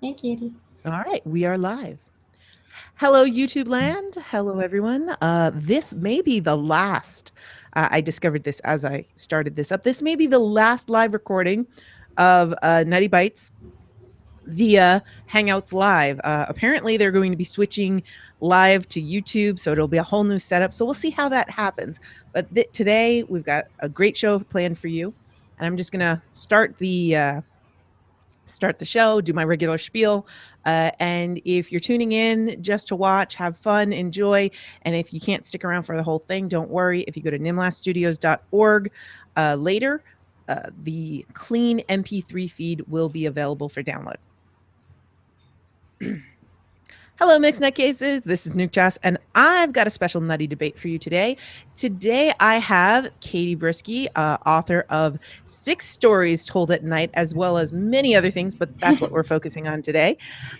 Hey, Katie. All right, we are live. Hello, YouTube land. Hello, everyone. This may be the last. I discovered this as I started this up. This may be the last live recording of Nutty Bites via Hangouts Live. Apparently, they're going to be switching live to YouTube, so it'll be a whole new setup. So we'll see how that happens. But today, we've got a great show planned for you, and I'm just going to start the show, do my regular spiel. And if you're tuning in just to watch, have fun, enjoy. And if you can't stick around for the whole thing, don't worry. If you go to nimlaststudios.org later, the clean MP3 feed will be available for download. Hello, Mixed Nutcases. This is Nuke Joss, and I've got a special nutty debate for you today. Today, I have Katie Brisky, author of 6 Stories Told at Night, as well as many other things, but that's what we're focusing on today,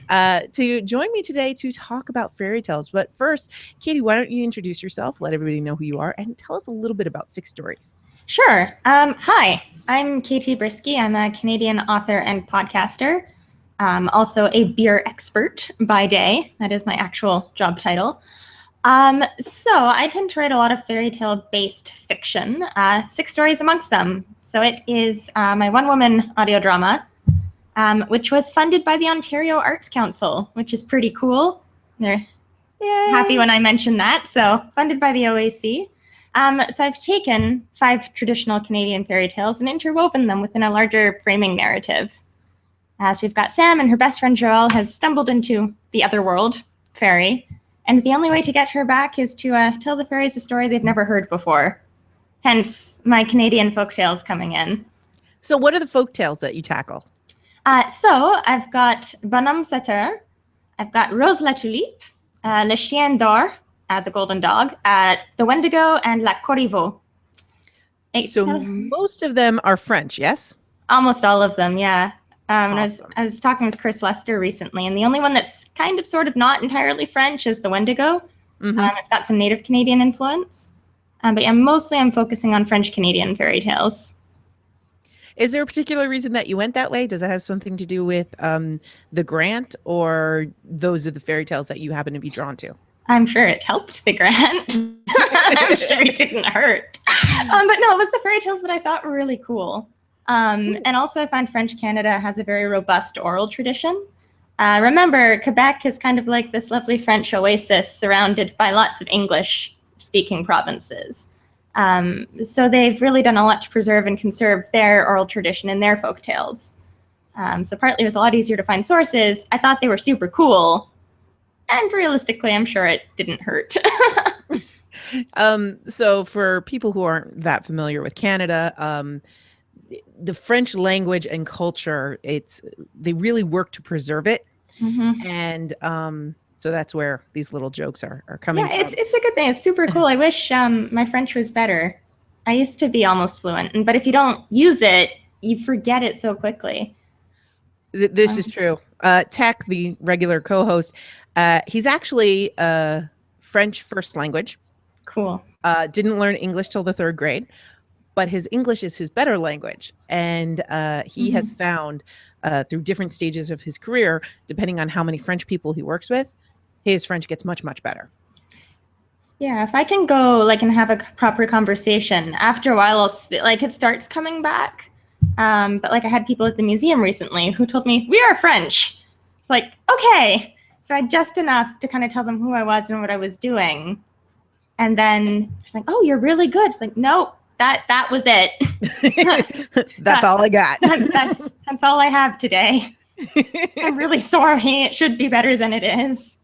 to join me today to talk about fairy tales. But first, Katie, why don't you introduce yourself, let everybody know who you are, and tell us a little bit about 6 Stories. Sure. Hi, I'm Katie Brisky. I'm a Canadian author and podcaster. Also a beer expert by day. That is my actual job title. So I tend to write a lot of fairy tale based fiction, 6 stories amongst them. So it is my one-woman audio drama, which was funded by the Ontario Arts Council, which is pretty cool. They're happy when I mention that. So funded by the OAC. So I've taken 5 traditional Canadian fairy tales and interwoven them within a larger framing narrative. So we've got Sam and her best friend Joelle has stumbled into the other world, fairy, and the only way to get her back is to tell the fairies a story they've never heard before. Hence, my Canadian folktales coming in. So what are the folktales that you tackle? So I've got Bonhomme Sateur, I've got Rose la Tulipe, Le Chien d'Or, the golden dog, the Wendigo, and La Corriveau. So most of them are French, yes? Almost all of them, yeah. Awesome. I was talking with Chris Lester recently, and the only one that's kind of sort of not entirely French is the Wendigo. Mm-hmm. It's got some native Canadian influence. But yeah, mostly I'm focusing on French Canadian fairy tales. Is there a particular reason that you went that way? Does that have something to do with the grant, or those are the fairy tales that you happen to be drawn to? I'm sure it helped the grant. I'm sure it didn't hurt. But no, it was the fairy tales that I thought were really cool. And also I find French Canada has a very robust oral tradition. Remember, Quebec is kind of like this lovely French oasis surrounded by lots of English-speaking provinces. So they've really done a lot to preserve and conserve their oral tradition and their folk tales. So partly it was a lot easier to find sources. I thought they were super cool. And realistically, I'm sure it didn't hurt. So for people who aren't that familiar with Canada, the French language and culture, they really work to preserve it. Mm-hmm. And so that's where these little jokes are coming from. It's a good thing. It's super cool. I wish my French was better. I used to be almost fluent, but if you don't use it, you forget it so quickly. This is true. Tech, the regular co-host, he's actually French first language. Cool. Didn't learn English till the 3rd grade. But his English is his better language. And he has found through different stages of his career, depending on how many French people he works with, his French gets much, much better. Yeah, if I can go and have a proper conversation, after a while, it starts coming back. But I had people at the museum recently who told me, we are French. It's okay. So I had just enough to kind of tell them who I was and what I was doing. And then it's oh, you're really good. It's no. That was it. That's all I got. That's all I have today. I'm really sorry. It should be better than it is.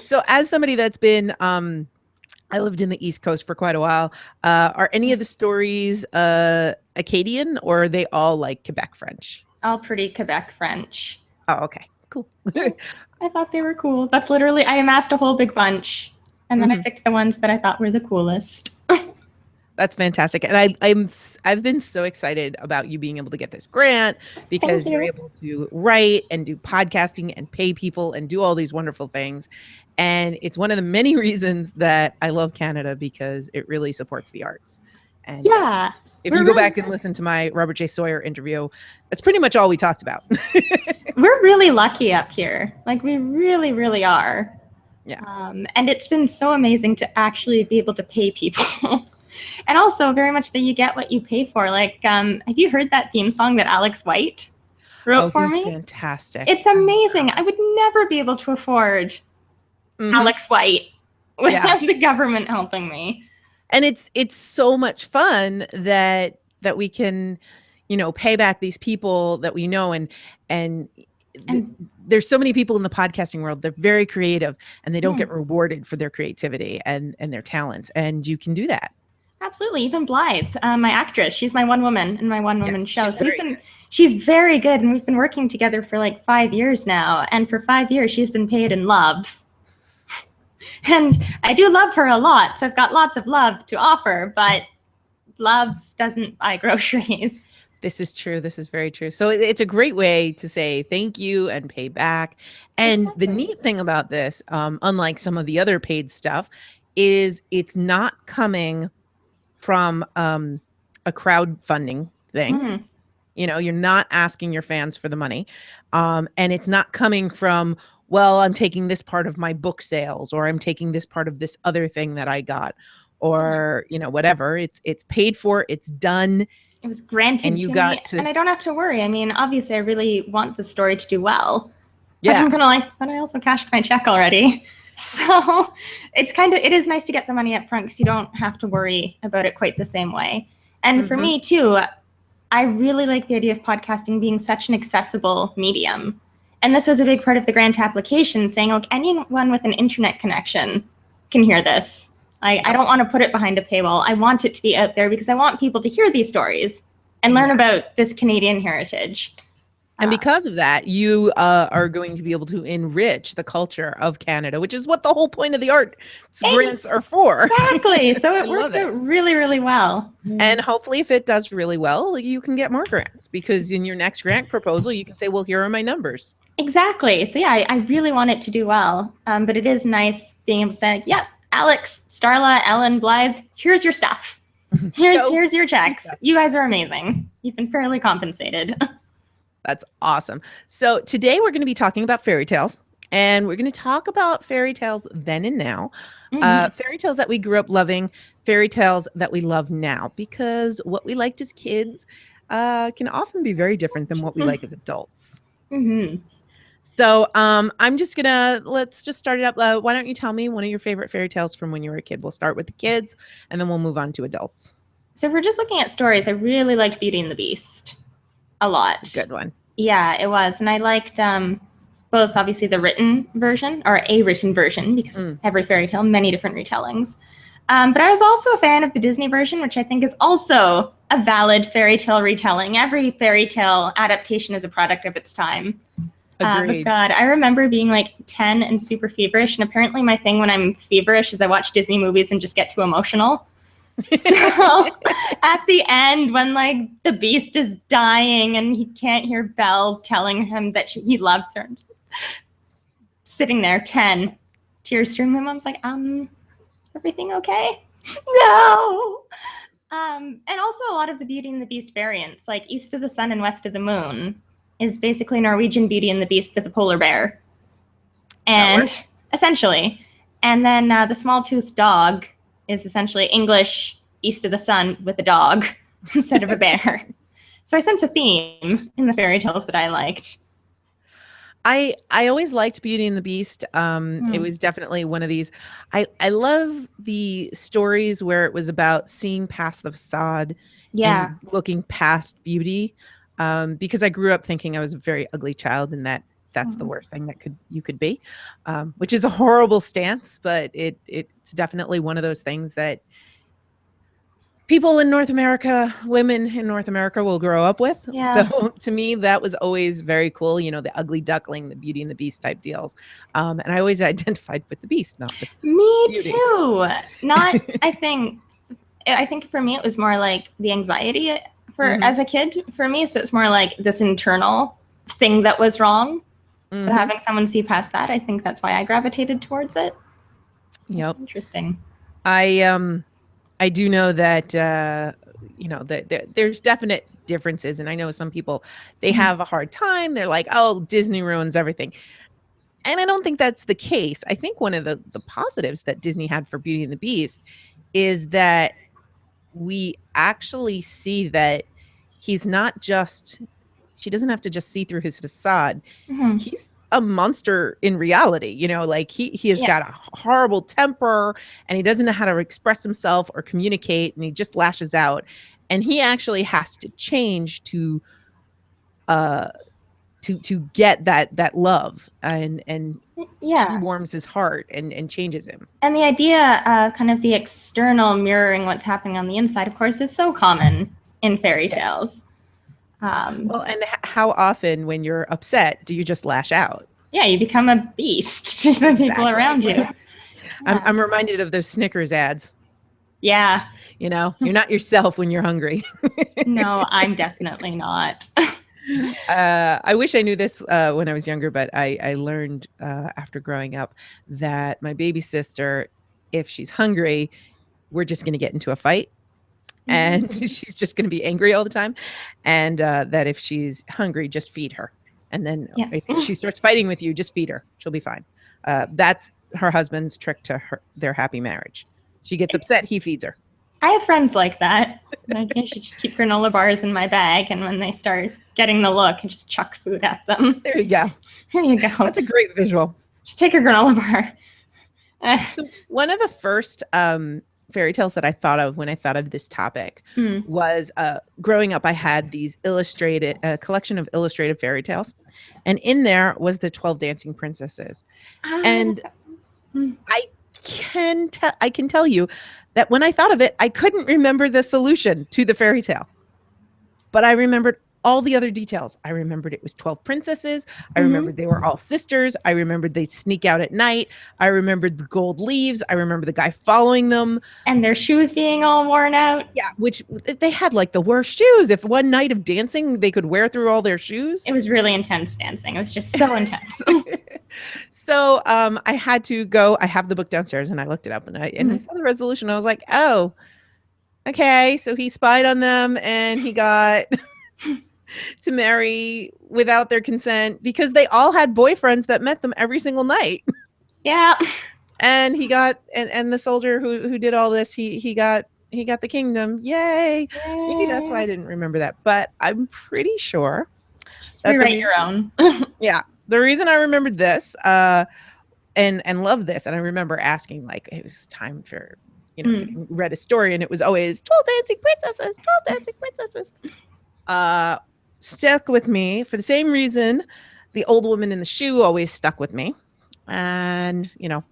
So as somebody that's been, I lived in the East Coast for quite a while. Are any of the stories Acadian, or are they all Quebec French? All pretty Quebec French. Oh, okay. Cool. I thought they were cool. That's literally, I amassed a whole big bunch. And then I picked the ones that I thought were the coolest. That's fantastic. And I've been so excited about you being able to get this grant, because you're able to write and do podcasting and pay people and do all these wonderful things. And it's one of the many reasons that I love Canada, because it really supports the arts. And yeah. If you go back and listen to my Robert J. Sawyer interview, that's pretty much all we talked about. we're really lucky up here. Like, we really, really are. Yeah. And it's been so amazing to actually be able to pay people. And also very much that you get what you pay for. Like, have you heard that theme song that Alex White wrote for he's me? fantastic. It's amazing. I would never be able to afford Alex White without the government helping me. And it's so much fun that we can, pay back these people that we know, and there's so many people in the podcasting world. They're very creative, and they don't get rewarded for their creativity and their talents, and you can do that. Absolutely. Even Blythe, my actress, she's my one woman in my one woman show. So she's very good, and we've been working together for like 5 years now. And for 5 years, she's been paid in love. And I do love her a lot, so I've got lots of love to offer, but love doesn't buy groceries. This is true. This is very true. So it's a great way to say thank you and pay back. And the neat thing about this, unlike some of the other paid stuff, is it's not coming from a crowdfunding thing. You're not asking your fans for the money. And it's not coming from, well, I'm taking this part of my book sales, or I'm taking this part of this other thing that I got, or, whatever. It's paid for, it's done. It was granted to me, and I don't have to worry. I mean, obviously, I really want the story to do well. Yeah. But I'm kind of but I also cashed my check already. So it is nice to get the money up front because you don't have to worry about it quite the same way. And for me, too, I really like the idea of podcasting being such an accessible medium. And this was a big part of the grant application, saying, look, anyone with an internet connection can hear this. I don't want to put it behind a paywall. I want it to be out there because I want people to hear these stories and learn about this Canadian heritage. And because of that, you are going to be able to enrich the culture of Canada, which is what the whole point of the arts grants are for. Exactly. So it worked out really, really well. And hopefully if it does really well, you can get more grants, because in your next grant proposal, you can say, well, here are my numbers. Exactly. So yeah, I really want it to do well. But it is nice being able to say, yep, Alex, Starla, Ellen, Blythe, here's your stuff. Here's your checks. You guys are amazing. You've been fairly compensated. That's awesome. So today we're going to be talking about fairy tales, and we're going to talk about fairy tales then and now. Fairy tales that we grew up loving, fairy tales that we love now, because what we liked as kids can often be very different than what we like as adults. So let's just start it up. Why don't you tell me one of your favorite fairy tales from when you were a kid? We'll start with the kids, and then we'll move on to adults. So if we're just looking at stories, I really liked Beauty and the Beast a lot. It's a good one. Yeah, it was. And I liked both, obviously, the written version, or a written version, because every fairy tale, many different retellings. But I was also a fan of the Disney version, which I think is also a valid fairy tale retelling. Every fairy tale adaptation is a product of its time. But God, I remember being like 10 and super feverish. And apparently my thing when I'm feverish is I watch Disney movies and just get too emotional. So at the end, when like the Beast is dying and he can't hear Belle telling him that he loves her, I'm just sitting there, 10, tears streaming. My mom's like, everything okay? No. And also a lot of the Beauty and the Beast variants, like East of the Sun and West of the Moon, is basically Norwegian Beauty and the Beast with a polar bear. And essentially. And then the Small-Toothed Dog is essentially English East of the Sun with a dog instead of a bear. So I sense a theme in the fairy tales that I liked. I always liked Beauty and the Beast. It was definitely one of these. I love the stories where it was about seeing past the facade and looking past beauty. Because I grew up thinking I was a very ugly child, and that's the worst thing that you could be, which is a horrible stance, but it's definitely one of those things that people in North America, women in North America, will grow up with. Yeah. So to me, that was always very cool. The ugly duckling, the Beauty and the Beast type deals. And I always identified with the Beast, not with me Beauty. Too. Not, I think for me, it was more like the anxiety as a kid for me. So it's more like this internal thing that was wrong. So having someone see past that, I think that's why I gravitated towards it. Yep. Interesting. I do know that, that there's definite differences. And I know some people, they have a hard time. They're like, oh, Disney ruins everything. And I don't think that's the case. I think one of the positives that Disney had for Beauty and the Beast is that we actually see that he's not just, she doesn't have to just see through his facade. Mhm. He's a monster in reality, you know, like he has Yeah. got a horrible temper and he doesn't know how to express himself or communicate, and he just lashes out. And he actually has to change to get that love, and she Yeah. warms his heart and changes him. And the idea, kind of the external mirroring what's happening on the inside, of course, is so common in fairy tales. Well, and how often when you're upset do you just lash out? Yeah, you become a beast to the people around you. I'm reminded of those Snickers ads. Yeah. You know, you're not yourself when you're hungry. No, I'm definitely not. I wish I knew this when I was younger, but I learned after growing up that my baby sister, if she's hungry, we're just going to get into a fight. And she's just going to be angry all the time. And that if she's hungry, just feed her. And then if she starts fighting with you, just feed her. She'll be fine. That's her husband's trick to their happy marriage. She gets upset, he feeds her. I have friends like that. I should just keep granola bars in my bag, and when they start getting the look, I just chuck food at them. There you go. There you go. That's a great visual. Just take a granola bar. So one of the first fairy tales that I thought of when I thought of this topic was growing up, I had these collection of illustrated fairy tales. And in there was the 12 Dancing Princesses. And I can tell you that when I thought of it, I couldn't remember the solution to the fairy tale. But I remembered all the other details. I remembered it was 12 princesses. I remembered they were all sisters. I remembered they sneak out at night. I remembered the gold leaves. I remember the guy following them. And their shoes being all worn out. Yeah, which they had like the worst shoes. If one night of dancing, they could wear through all their shoes. It was really intense dancing. It was just so intense. So I had to go. I have the book downstairs and I looked it up and I saw the resolution. I was like, oh, okay. So he spied on them and he got to marry without their consent because they all had boyfriends that met them every single night. Yeah. And he got and the soldier who did all this, he got the kingdom. Yay. Maybe that's why I didn't remember that. But I'm pretty sure that rewrite your own. Yeah. The reason I remembered this and love this, and I remember asking, like, it was time for, read a story, and it was always 12 dancing princesses, 12 dancing princesses. Stuck with me for the same reason the old woman in the shoe always stuck with me. And,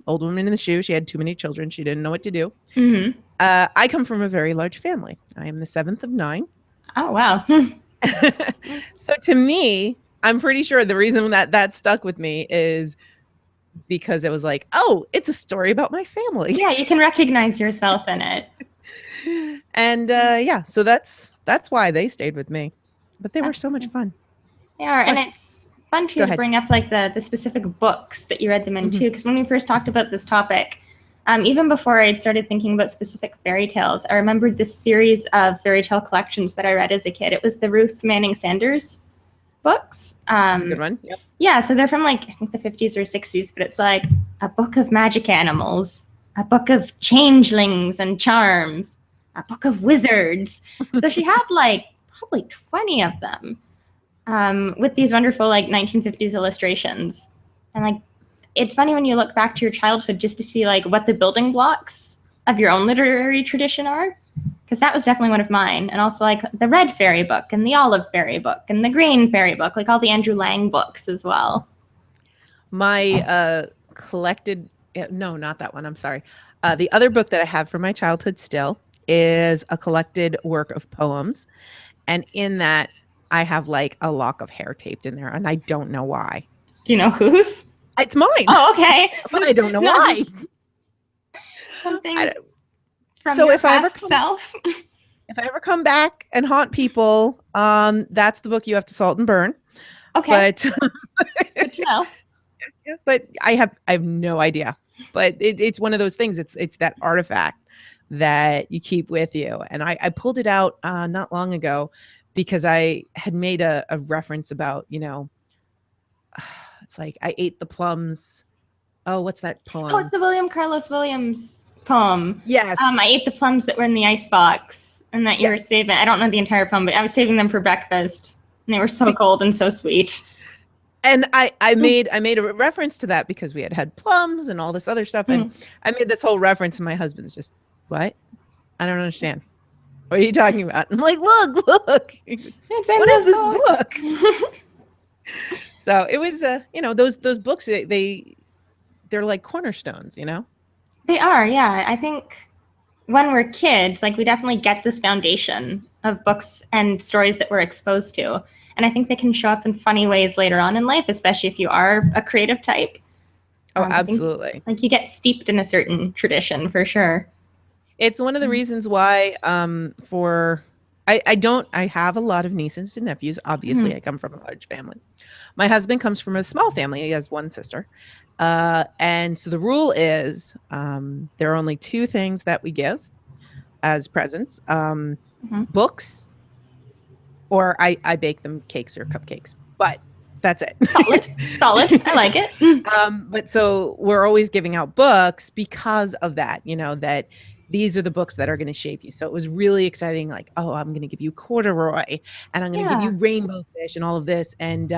old woman in the shoe, she had too many children. She didn't know what to do. I come from a very large family. I am the 7th of 9. Oh, wow. So to me, I'm pretty sure the reason that stuck with me is because it was like, oh, it's a story about my family. Yeah, you can recognize yourself in it. And so that's why they stayed with me. But they were so much fun. They are, and it's fun too to bring up like the specific books that you read them in too. Because when we first talked about this topic, even before I started thinking about specific fairy tales, I remembered this series of fairy tale collections that I read as a kid. It was the Ruth Manning Sanders books. That's a good one. Yep. Yeah, so they're from like I think the 50s or 60s, but it's like a book of magic animals, a book of changelings and charms, a book of wizards. So she had like probably 20 of them with these wonderful like 1950s illustrations. And like it's funny when you look back to your childhood just to see like what the building blocks of your own literary tradition are, because that was definitely one of mine. And also like the red fairy book and the olive fairy book and the green fairy book, like all the Andrew Lang books as well. My collected, no, not that one, I'm sorry. The other book that I have from my childhood still is a collected work of poems. And in that, I have like a lock of hair taped in there, and I don't know why. Do you know whose? It's mine. Oh, okay. But I don't know why. Something from so your if past self. If I ever come back and haunt people, that's the book you have to salt and burn. Okay. But good to know. Yeah, but I have no idea. But it's one of those things. It's that artifact that you keep with you. And I pulled it out not long ago because I had made a reference about, it's like I ate the plums. Oh, what's that Oh, it's poem? the William Carlos Williams poem. Yes. I ate the plums that were in the icebox and that you Yeah. were saving. I don't know the entire poem, but I was saving them for breakfast. And they were so cold and so sweet. And I made a reference to that because we had plums and all this other stuff. And I made this whole reference, and my husband's just, what? I don't understand. What are you talking about? I'm like, look. What is this book? So it was, those books, they're like cornerstones, They are, yeah. I think when we're kids, like we definitely get this foundation of books and stories that we're exposed to. And I think they can show up in funny ways later on in life, especially if you are a creative type. Oh, absolutely. Like you get steeped in a certain tradition for sure. It's one of the reasons why I have a lot of nieces and nephews. Obviously, I come from a large family. My husband comes from a small family. He has one sister. And so the rule is there are only two things that we give as presents, books, or I bake them cakes or cupcakes, but that's it. Solid. I like it. But so we're always giving out books because of that, that these are the books that are going to shape you. So it was really exciting. Like, oh, I'm going to give you corduroy and I'm going to give you rainbow fish and all of this. And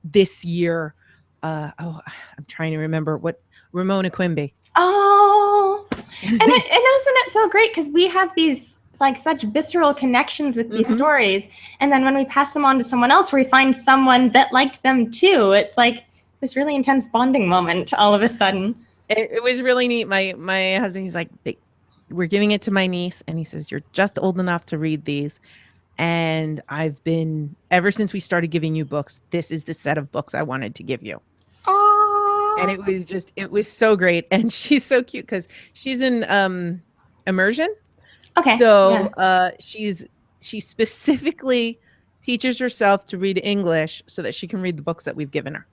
this year, I'm trying to remember what Ramona Quimby. Oh, and isn't it so great? Because we have these like such visceral connections with these stories. And then when we pass them on to someone else, we find someone that liked them too. It's like this really intense bonding moment all of a sudden. It was really neat. My husband, he's like, we're giving it to my niece. And he says, you're just old enough to read these. And I've been, ever since we started giving you books, this is the set of books I wanted to give you. Oh. And it was so great. And she's so cute because she's in immersion. Okay. So she specifically teaches herself to read English so that she can read the books that we've given her.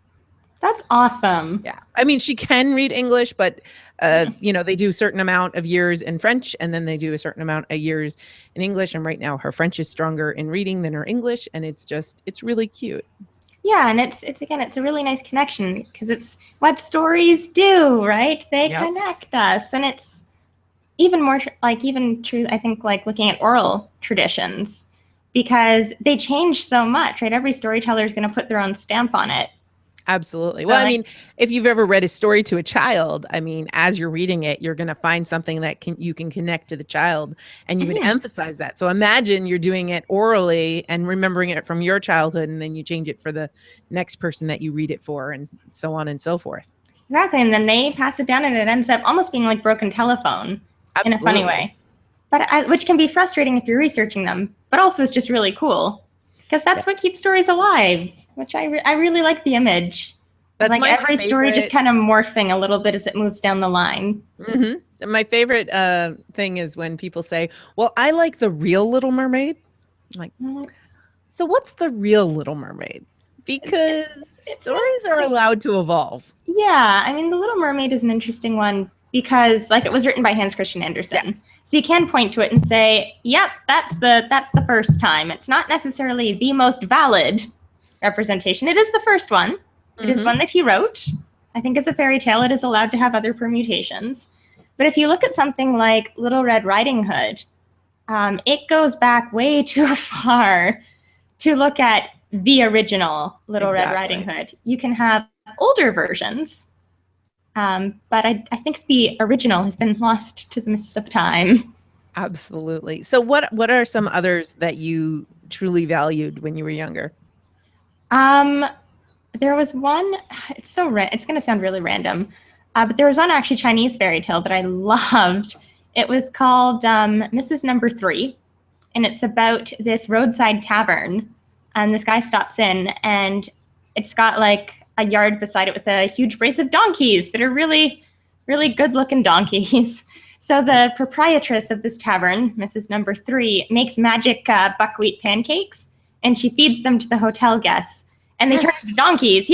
That's awesome. Yeah. I mean, she can read English, but, they do a certain amount of years in French, and then they do a certain amount of years in English. And right now her French is stronger in reading than her English. And it's really cute. Yeah. And it's a really nice connection because it's what stories do, right? They connect us. And it's even more even true, I think, like looking at oral traditions, because they change so much, right? Every storyteller is going to put their own stamp on it. Absolutely. Well, I mean, if you've ever read a story to a child, I mean, as you're reading it, you're going to find something that you can connect to the child, and you would emphasize that. So imagine you're doing it orally and remembering it from your childhood, and then you change it for the next person that you read it for, and so on and so forth. Exactly. And then they pass it down, and it ends up almost being like broken telephone. Absolutely. In a funny way. But which can be frustrating if you're researching them, but also it's just really cool because that's what keeps stories alive, which I really like the image. That's like every story just kind of morphing a little bit as it moves down the line. My favorite thing is when people say, well, I like the real Little Mermaid. I'm like, so what's the real Little Mermaid? Because stories are allowed to evolve. Yeah. I mean, the Little Mermaid is an interesting one because it was written by Hans Christian Andersen. Yes. So you can point to it and say, yep, that's the first time. It's not necessarily the most valid representation. It is the first one. It is one that he wrote. I think as a fairy tale, it is allowed to have other permutations. But if you look at something like Little Red Riding Hood, it goes back way too far to look at the original Little Red Riding Hood. You can have older versions, but I think the original has been lost to the mists of time. Absolutely. So what are some others that you truly valued when you were younger? There was one, it's going to sound really random, but there was one actually Chinese fairy tale that I loved. It was called Mrs. Number 3, and it's about this roadside tavern, and this guy stops in, and it's got like a yard beside it with a huge brace of donkeys that are really, really good-looking donkeys. So the proprietress of this tavern, Mrs. Number 3, makes magic buckwheat pancakes, and she feeds them to the hotel guests. And they turn into donkeys,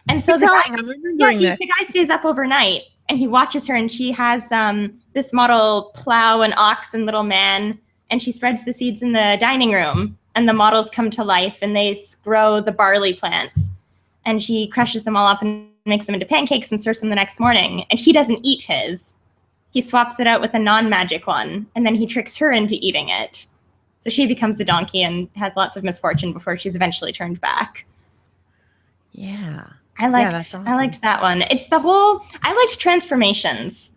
And so the guy stays up overnight, and he watches her, and she has this model plow and ox and little man, and she spreads the seeds in the dining room, and the models come to life and they grow the barley plants. And she crushes them all up and makes them into pancakes and serves them the next morning. And he doesn't eat his. He swaps it out with a non-magic one, and then he tricks her into eating it. So she becomes a donkey and has lots of misfortune before she's eventually turned back. Yeah. I liked that one. It's the whole, I liked transformations,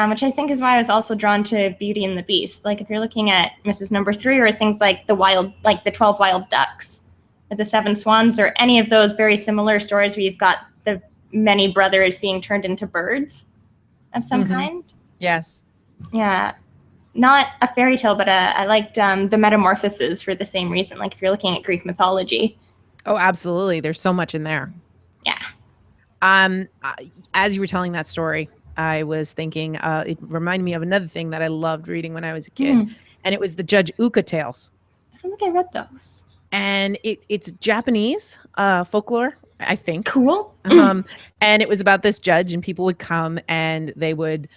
which I think is why I was also drawn to Beauty and the Beast. Like if you're looking at Mrs. Number 3 or things like the 12 Wild Ducks, or the Seven Swans, or any of those very similar stories where you've got the many brothers being turned into birds of some kind. Yes. Yeah. Not a fairy tale, but I liked the metamorphoses for the same reason. Like if you're looking at Greek mythology. Oh, absolutely. There's so much in there. Yeah. As you were telling that story, I was thinking, it reminded me of another thing that I loved reading when I was a kid, and it was the Judge Uka tales. I don't think I read those. And it's Japanese folklore, I think. Cool. And it was about this judge, and people would come and they would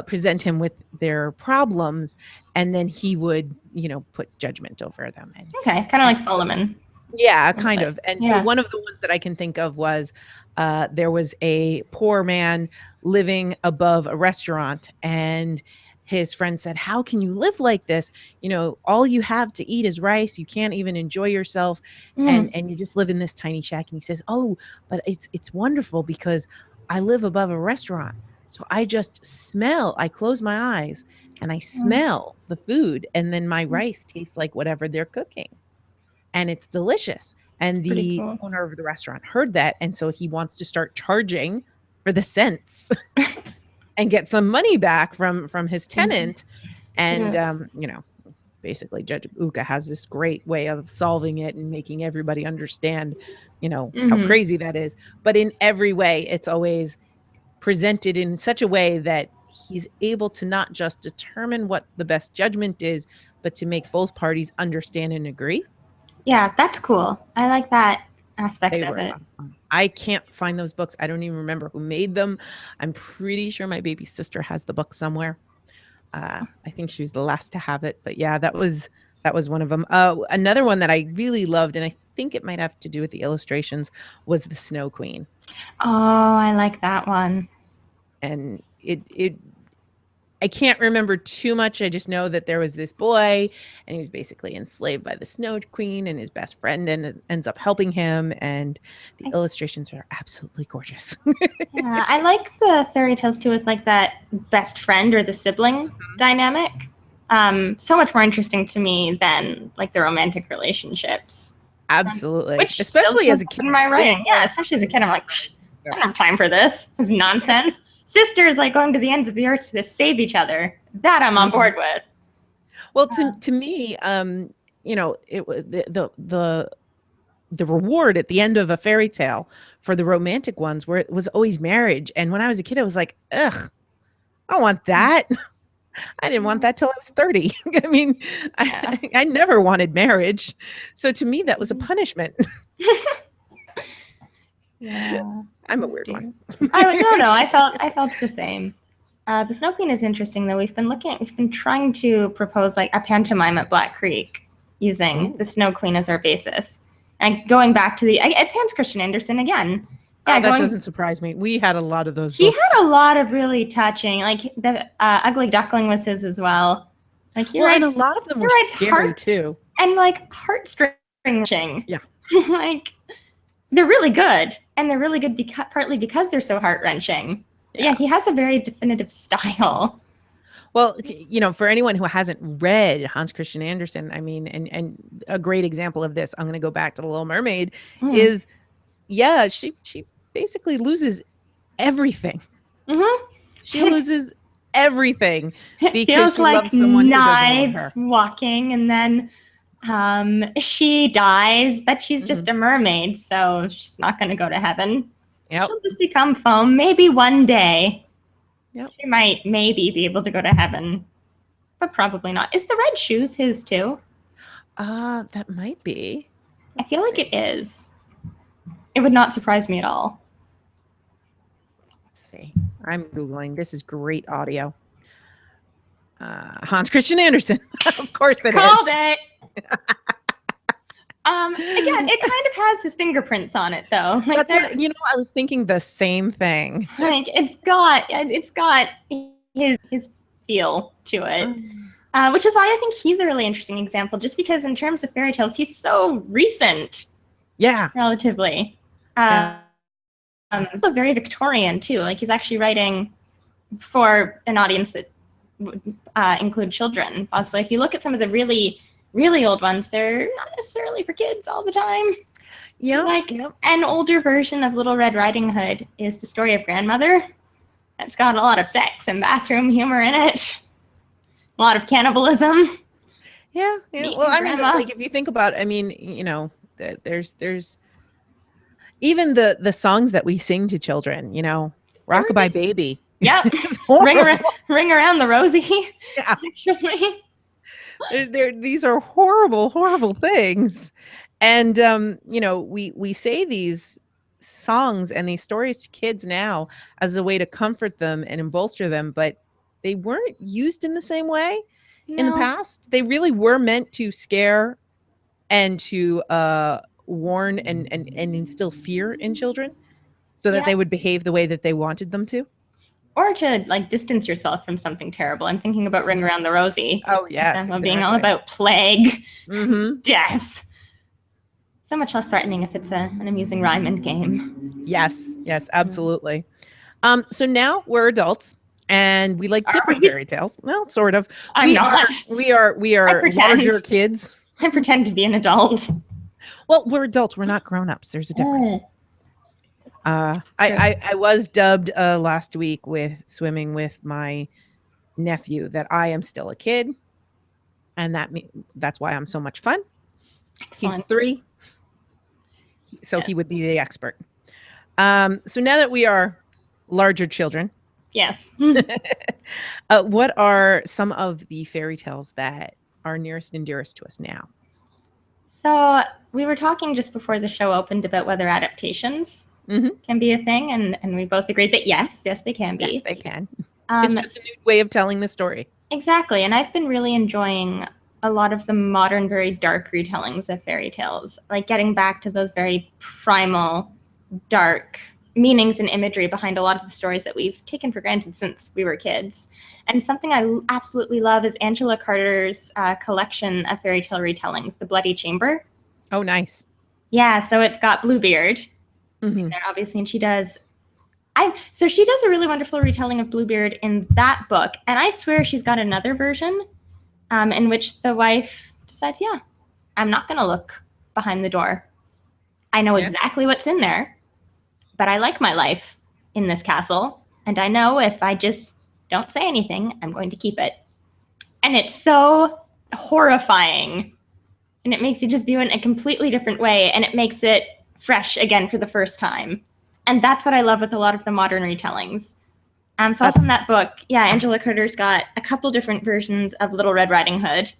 present him with their problems, and then he would, put judgment over them. And, okay, kind of like Solomon. Yeah, kind of. And so one of the ones that I can think of was there was a poor man living above a restaurant, and his friend said, "How can you live like this? All you have to eat is rice. You can't even enjoy yourself, and you just live in this tiny shack." And he says, "Oh, but it's wonderful because I live above a restaurant. So I just smell. I close my eyes and I smell the food, and then my rice tastes like whatever they're cooking. And it's delicious." And the owner of the restaurant heard that, and so he wants to start charging for the cents and get some money back from his tenant. And basically Judge Uka has this great way of solving it and making everybody understand, how crazy that is. But in every way, it's always presented in such a way that he's able to not just determine what the best judgment is, but to make both parties understand and agree. Yeah, that's cool. I like that aspect of it. I can't find those books. I don't even remember who made them. I'm pretty sure my baby sister has the book somewhere. I think she was the last to have it. But yeah, that was one of them. Another one that I really loved, and I think it might have to do with the illustrations, was The Snow Queen. Oh, I like that one. And I can't remember too much. I just know that there was this boy, and he was basically enslaved by the Snow Queen, and his best friend ends up helping him. And the illustrations are absolutely gorgeous. Yeah, I like the fairy tales too, with like that best friend or the sibling dynamic. So much more interesting to me than like the romantic relationships. Absolutely, Which especially as a kid. In my writing, yeah, especially as a kid, I'm like, I don't have time for this. This is nonsense. Sisters like going to the ends of the earth to save each other. That I'm on board with. Well, to me, it was the reward at the end of a fairy tale for the romantic ones, where it was always marriage. And when I was a kid, I was like, ugh, I don't want that. I didn't want that till I was 30. I mean, I never wanted marriage. So to me, that was a punishment. Yeah. I'm a weird one. No, I felt the same. The Snow Queen is interesting though. We've been trying to propose like a pantomime at Black Creek using the Snow Queen as our basis. And going back to it's Hans Christian Andersen again. Yeah, that doesn't surprise me. We had a lot of those books. He had a lot of really touching, like the Ugly Duckling was his as well. Like and a lot of them were scary too. And like heartstring. Yeah. Like they're really good, and they're really good partly because they're so heart-wrenching. Yeah, he has a very definitive style. Well, for anyone who hasn't read Hans Christian Andersen, I mean, and a great example of this, I'm going to go back to The Little Mermaid, is, she basically loses everything. She loses everything because she loves someone who doesn't love her. Walking, and then she dies, but she's just a mermaid, so she's not going to go to heaven. She'll just become foam. Maybe one day she might maybe be able to go to heaven, but probably not. Is the red shoes his too? That might be. I feel like it is. It would not surprise me at all. Let's see. I'm Googling. This is great audio. Hans Christian Andersen. Of course it Called is. it. Again, it kind of has his fingerprints on it, though. Like, That's what, I was thinking the same thing. like it's got his feel to it, which is why I think he's a really interesting example. Just because, in terms of fairy tales, he's so recent, Yeah. relatively. Yeah. Also very Victorian too. Like, he's actually writing for an audience that would include children. Possibly, if you look at some of the really, really old ones, they're not necessarily for kids all the time. Yeah. Like, an older version of Little Red Riding Hood is The Story of Grandmother. It's got a lot of sex and bathroom humor in it. A lot of cannibalism. Yeah. Well, I mean, like, if you think about, there's even the songs that we sing to children, Rockabye Baby. Yep. Ring around the Rosie. Yeah. Actually. These are horrible, horrible things. And, we say these songs and these stories to kids now as a way to comfort them and bolster them, but they weren't used in the same way in the past. They really were meant to scare and to warn and instill fear in children so that they would behave the way that they wanted them to. Or to, like, distance yourself from something terrible. I'm thinking about Ring Around the Rosie. Oh, yes. Exactly. Being all about plague, death. So much less threatening if it's an amusing rhyme and game. Yes, absolutely. So now we're adults and we like different fairy tales. Well, sort of. I'm not. We are larger kids. I pretend to be an adult. Well, we're adults. We're not grown-ups. There's a difference. I was dubbed last week with swimming with my nephew that I am still a kid, and that's why I'm so much fun. Excellent. He's 3, so he would be the expert. So now that we are larger children, yes. What are some of the fairy tales that are nearest and dearest to us now? So we were talking just before the show opened about whether adaptations can be a thing, and we both agreed that yes, they can be. Yes, they can. It's just a new way of telling the story. Exactly, and I've been really enjoying a lot of the modern, very dark retellings of fairy tales, like getting back to those very primal, dark meanings and imagery behind a lot of the stories that we've taken for granted since we were kids. And something I absolutely love is Angela Carter's collection of fairy tale retellings, The Bloody Chamber. Oh, nice. Yeah, so it's got Bluebeard in there, obviously, and she does a really wonderful retelling of Bluebeard in that book. And I swear she's got another version in which the wife decides, I'm not going to look behind the door. I know exactly what's in there. But I like my life in this castle, and I know if I just don't say anything, I'm going to keep it. And it's so horrifying, and it makes you just view it in a completely different way, and it makes it fresh again for the first time. And that's what I love with a lot of the modern retellings. So also in that book, Angela Carter's got a couple different versions of Little Red Riding Hood.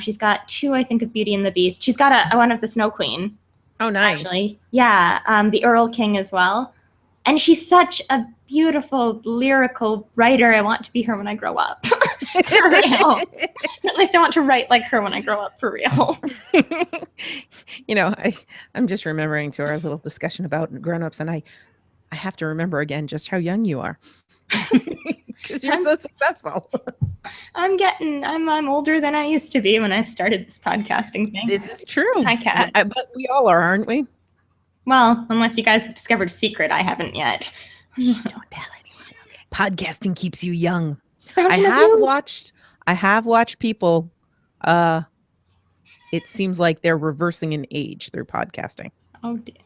She's got 2, I think, of Beauty and the Beast. She's got one of the Snow Queen. Oh, nice. Actually. Yeah, the Earl King as well. And she's such a beautiful, lyrical writer. I want to be her when I grow up. For real. At least I want to write like her when I grow up, for real. I'm just remembering to our little discussion about grown-ups, and I have to remember again just how young you are. Because you're so successful. I'm older than I used to be when I started this podcasting thing. This is true. Hi, Kat. But we all are, aren't we? Well, unless you guys have discovered a secret, I haven't yet. Don't tell anyone. Podcasting keeps you young. I have watched people. It seems like they're reversing in age through podcasting. Oh, dear.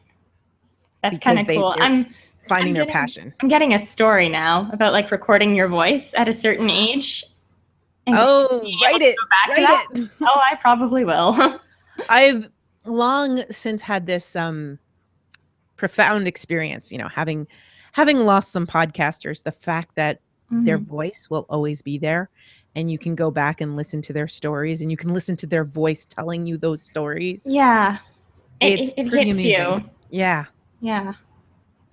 That's kind of cool. I'm finding their passion. I'm getting a story now about, like, recording your voice at a certain age. Write it. Oh, I probably will. I've long since had this profound experience, having lost some podcasters, the fact that their voice will always be there, and you can go back and listen to their stories, and you can listen to their voice telling you those stories. Yeah. It hits amazing. you. Yeah. Yeah.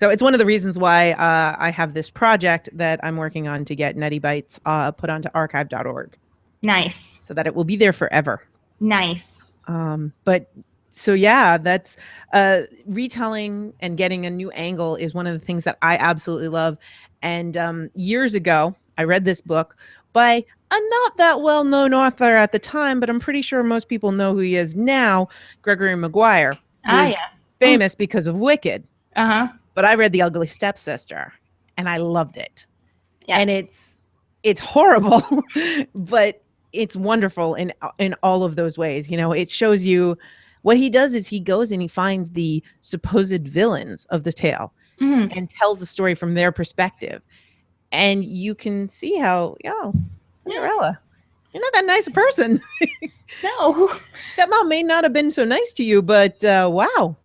So it's one of the reasons why I have this project that I'm working on to get Nutty Bites put onto archive.org. Nice. So that it will be there forever. Nice. But so yeah, that's retelling and getting a new angle is one of the things that I absolutely love. And years ago, I read this book by a not that well-known author at the time, but I'm pretty sure most people know who he is now, Gregory Maguire, who is Yes. famous because of Wicked. Uh-huh. But I read The Ugly Stepsister, and I loved it. Yeah. And it's horrible, but it's wonderful in all of those ways. You know, it shows you what he does is he goes and he finds the supposed villains of the tale and tells the story from their perspective. And you can see how, Cinderella, you're not that nice a person. No. Stepmom may not have been so nice to you, but wow.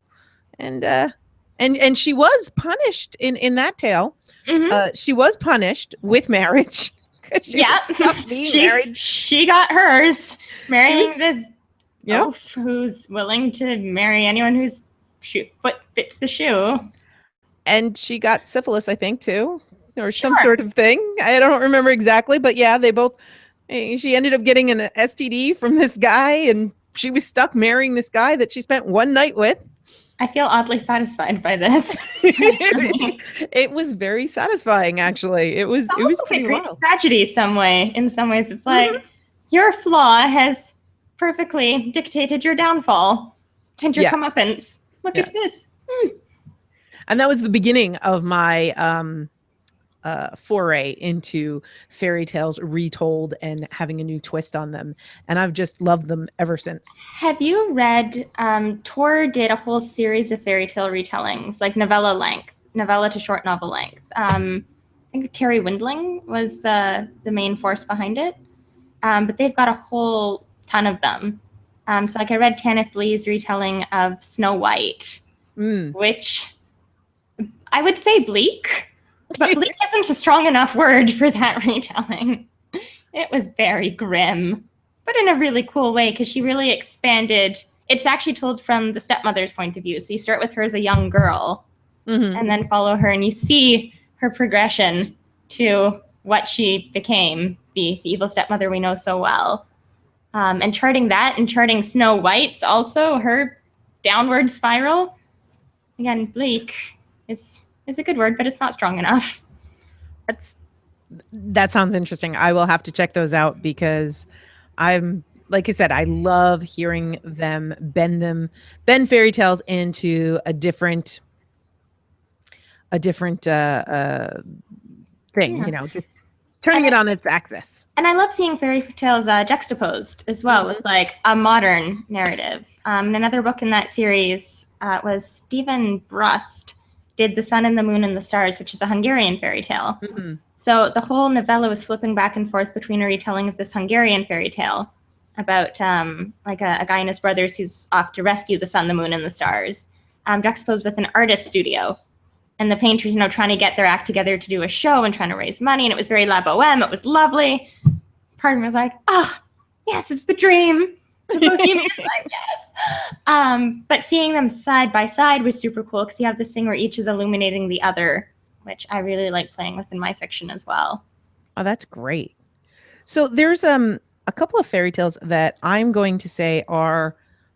And she was punished in that tale. She was punished with marriage. She got hers, marrying this elf who's willing to marry anyone whose foot fits the shoe. And she got syphilis, I think, too, or some sort of thing. I don't remember exactly, but yeah, she ended up getting an STD from this guy, and she was stuck marrying this guy that she spent one night with. I feel oddly satisfied by this. It was very satisfying, actually. It was pretty wild. Tragedy in some ways. It's like your flaw has perfectly dictated your downfall and your comeuppance. Look at this. And that was the beginning of my foray into fairy tales retold and having a new twist on them. And I've just loved them ever since. Have you read, Tor did a whole series of fairy tale retellings, like novella to short novel length. I think Terry Windling was the main force behind it. But they've got a whole ton of them. So like I read Tanith Lee's retelling of Snow White, which I would say bleak. But bleak isn't a strong enough word for that retelling. It was very grim, but in a really cool way, because she really expanded. It's actually told from the stepmother's point of view. So you start with her as a young girl and then follow her, and you see her progression to what she became, the evil stepmother we know so well. And charting that and charting Snow White's also, her downward spiral. Again, bleak is a good word, but it's not strong enough. That sounds interesting. I will have to check those out because like I said, I love hearing them bend fairy tales into a different thing, just turning it on its axis. And I love seeing fairy tales juxtaposed as well with like a modern narrative. Another book in that series was Stephen Brust did The Sun and the Moon and the Stars, which is a Hungarian fairy tale. So the whole novella was flipping back and forth between a retelling of this Hungarian fairy tale about like a guy and his brothers who's off to rescue the sun, the moon, and the stars, juxtaposed with an artist studio. And the painters, trying to get their act together to do a show and trying to raise money. And it was very La Boheme. It was lovely. Part of me was like, oh, yes, it's the dream. The Bohemian life, yes. But seeing them side by side was super cool because you have this thing where each is illuminating the other, which I really like playing with in my fiction as well. Oh, that's great. So there's a couple of fairy tales that I'm going to say are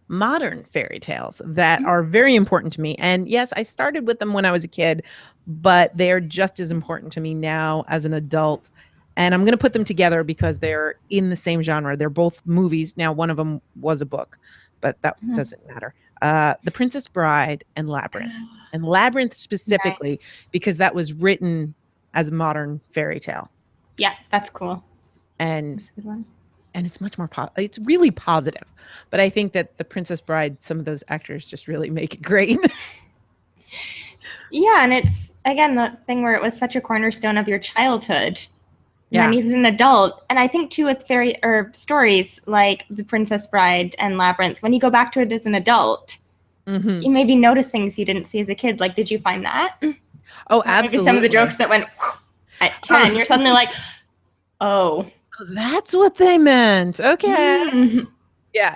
modern fairy tales that are very important to me. And yes, I started with them when I was a kid, but they're just as important to me now as an adult. And I'm going to put them together because they're in the same genre. They're both movies. Now, one of them was a book, but that doesn't matter. The Princess Bride and Labyrinth. And Labyrinth specifically because that was written as a modern fairy tale. Yeah, that's cool. And it's much more it's really positive. But I think that The Princess Bride, some of those actors just really make it great. Yeah, and it's, again, the thing where it was such a cornerstone of your childhood. And then even as an adult. And I think, too, with stories like The Princess Bride and Labyrinth, when you go back to it as an adult, you maybe notice things you didn't see as a kid. Like, did you find that? Oh, absolutely. Maybe some of the jokes that went at 10, you're suddenly like, oh. That's what they meant. Okay.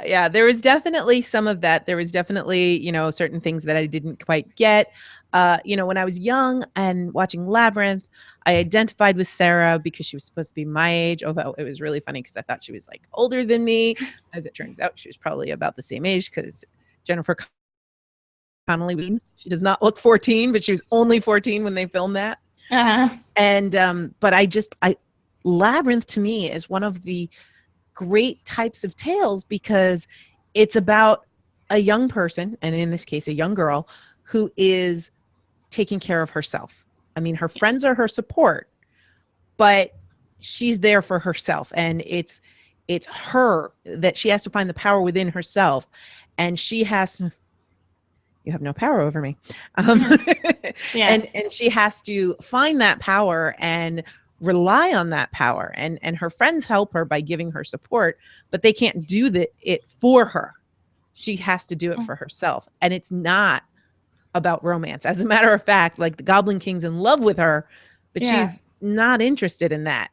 Yeah. There was definitely some of that. There was definitely, certain things that I didn't quite get. When I was young and watching Labyrinth, I identified with Sarah because she was supposed to be my age, although it was really funny because I thought she was like older than me. As it turns out, she was probably about the same age because Jennifer Connelly, she does not look 14, but she was only 14 when they filmed that. And but I Labyrinth to me is one of the great types of tales because it's about a young person, and in this case a young girl, who is taking care of herself. I mean, her friends are her support, but she's there for herself, and it's her that she has to find the power within herself, and she has to, you have no power over me. Yeah. And she has to find that power and rely on that power. And her friends help her by giving her support, but they can't do it for her. She has to do it for herself. And it's not about romance. As a matter of fact, like the Goblin King's in love with her, but she's not interested in that.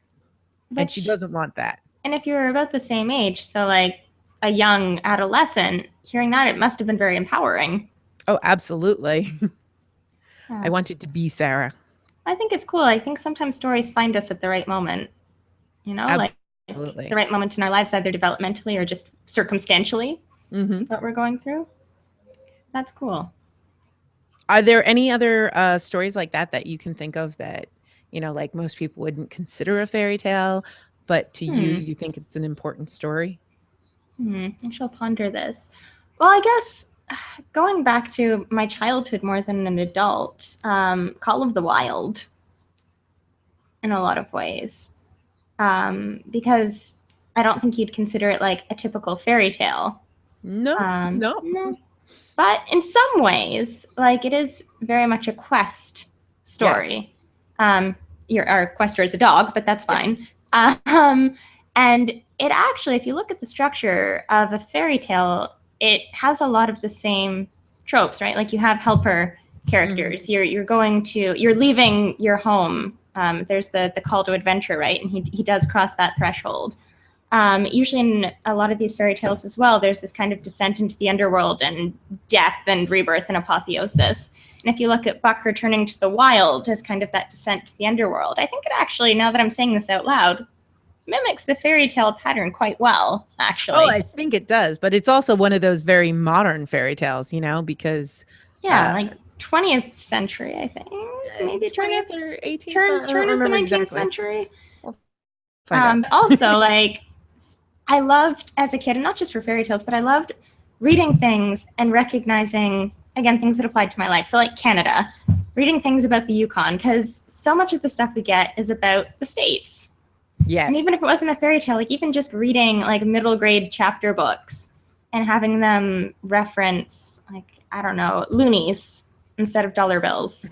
And she doesn't want that. And if you're about the same age, so like a young adolescent, hearing that, it must have been very empowering. Oh, absolutely. I wanted to be Sarah. I think it's cool. I think sometimes stories find us at the right moment, Absolutely. like the right moment in our lives, either developmentally or just circumstantially, what we're going through. That's cool. Are there any other stories like that you can think of that, like most people wouldn't consider a fairy tale, but to you think it's an important story? I shall ponder this. Well, I guess going back to my childhood more than an adult, Call of the Wild in a lot of ways. Because I don't think you'd consider it like a typical fairy tale. No. But in some ways, like it is very much a quest story. Yes. Our quester is a dog, but that's fine. And it actually, if you look at the structure of a fairy tale, it has a lot of the same tropes, right? Like you have helper characters. You're leaving your home. There's the call to adventure, right? And he does cross that threshold. Usually in a lot of these fairy tales as well, there's this kind of descent into the underworld and death and rebirth and apotheosis. And if you look at Buck returning to the wild as kind of that descent to the underworld, I think it actually, now that I'm saying this out loud, mimics the fairy tale pattern quite well, actually. Oh, I think it does, but it's also one of those very modern fairy tales, because like 20th century, I think, maybe 20th or 18th, turn of the 19th exactly. century. Also, like I loved as a kid, and not just for fairy tales, but I loved reading things and recognizing, again, things that applied to my life. So like Canada, reading things about the Yukon, because so much of the stuff we get is about the States. Yes. And even if it wasn't a fairy tale, like even just reading like middle grade chapter books and having them reference, like, I don't know, loonies instead of dollar bills.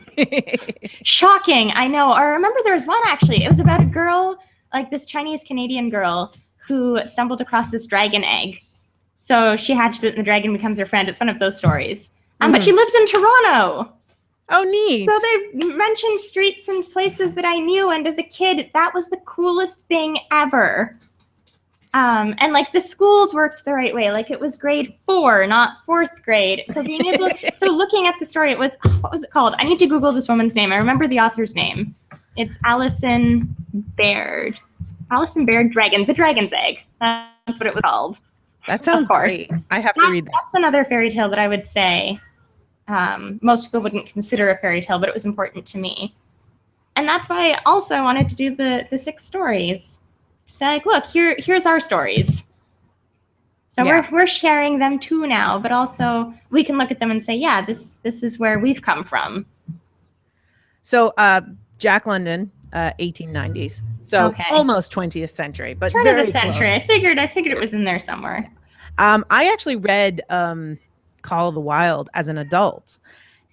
Shocking, I know. Or I remember there was one actually. It was about a girl, like this Chinese Canadian girl who stumbled across this dragon egg. So she hatches it and the dragon becomes her friend. It's one of those stories. But she lives in Toronto. Oh, neat. So they mentioned streets and places that I knew. And as a kid, that was the coolest thing ever. And like the schools worked the right way. Like it was grade 4, not 4th grade. So being able so looking at the story, it was, what was it called? I need to Google this woman's name. I remember the author's name. It's Alison Baird. Alison Baird, The Dragon's Egg. That's what it was called. That sounds great. I have to read that. That's another fairy tale that I would say most people wouldn't consider a fairy tale, but it was important to me. And that's why also I wanted to do the 6 stories. It's like, look, here's our stories. So we're sharing them too now, but also we can look at them and say, yeah, this is where we've come from. So Jack London, 1890s. So almost 20th century, but turn very of the century. Close. I figured it was in there somewhere. I actually read Call of the Wild as an adult.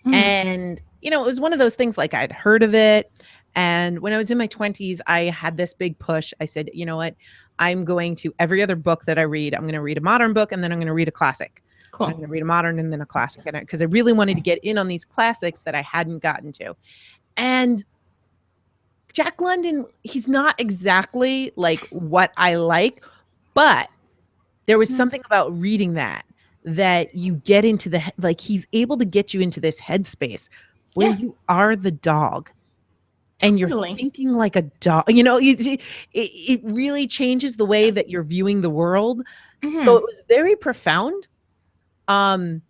And, it was one of those things, like I'd heard of it. And when I was in my 20s, I had this big push. I said, you know what? I'm going to, every other book that I read, I'm going to read a modern book and then I'm going to read a classic. Cool. I'm going to read a modern and then a classic. Because I really wanted to get in on these classics that I hadn't gotten to. And Jack London, he's not exactly like what I like, but There was something about reading that you get into like he's able to get you into this headspace where Yeah, you are the dog and you're totally. thinking like a dog. You know, it really changes the way that you're viewing the world. So Hmm. it was very profound. Um,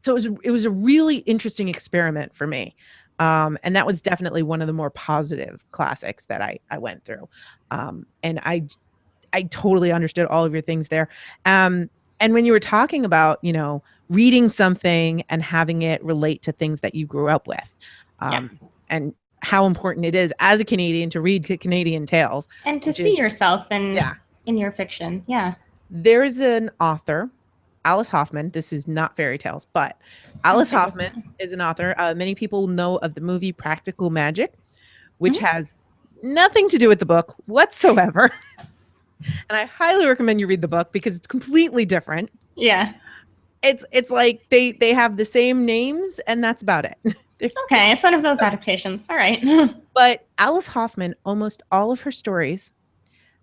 so it was a really interesting experiment for me. And that was definitely one of the more positive classics that I went through. And I totally understood all of your things there. And when you were talking about, you know, reading something and having it relate to things that you grew up with, Yeah. and how important it is as a Canadian to read Canadian tales, And to which see is, yourself yeah, in your fiction. Yeah. there's an author, Alice Hoffman. This is not fairy tales, but Sounds Alice like it. Hoffman is an author. Many people know of the movie Practical Magic, which Mhm. has nothing to do with the book whatsoever. And I highly recommend you read the book because it's completely different. Yeah. It's like they have the same names and that's about it. Okay. It's one of those adaptations. All right. But Alice Hoffman, almost all of her stories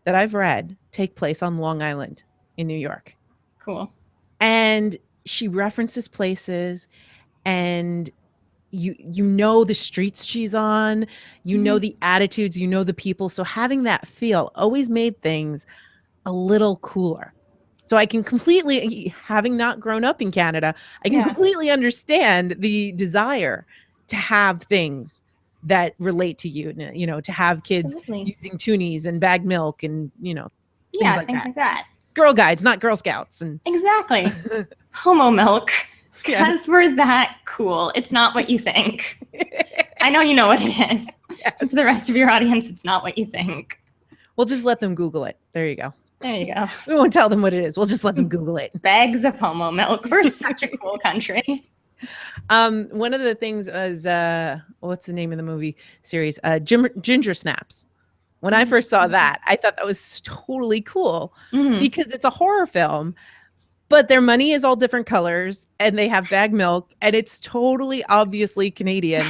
that I've read take place on Long Island in New York. Cool. And she references places and you know the streets she's on, you know Mhm. the attitudes, you know the people. So having that feel always made things a little cooler. So I can completely, having not grown up in Canada, I can Yeah. completely understand the desire to have things that relate to you, you know, to have kids Absolutely. using toonies and bag milk and, you know, things Yeah. like Things that. like that. Girl guides, not Girl Scouts. And Exactly. Homo milk. yes. Because we're that cool. It's not what you think. I know you know what it is. Yes. For the rest of your audience, it's not what you think. We'll just let them Google it. There you go. There you go. We won't tell them what it is. We'll just let them Google it. Bags of homo milk. We're such a cool country. One of the things was what's the name of the movie series? Ginger Snaps. When I first saw that, I thought that was totally cool Mhm. because it's a horror film, but their money is all different colors and they have bag milk and it's totally obviously Canadian,